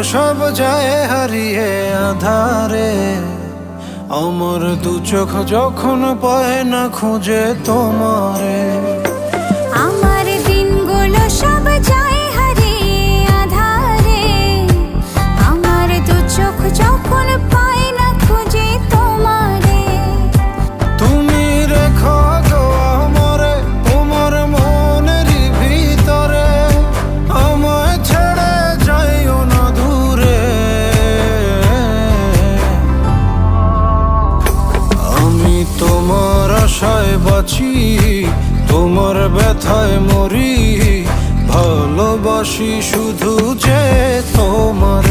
সব যায় হারিয়ে আধারে, আমার দু চোখ যখন পায় না খুঁজে তোমারে। আমার দিনগুলো সব যায় হারিয়ে আধারে, আমার দু চোখ যখন পায় না খুঁজে তোমারে। তুমি রেখো গো আমারে তোমার মনেরই ভিতরে, আমায় ছেড়ে যাইও না দূরে। আমি তোমার আশায় বাঁচি, তোমার ব্যথায় মরি, ভালোবাসি শুধু যে তোমার।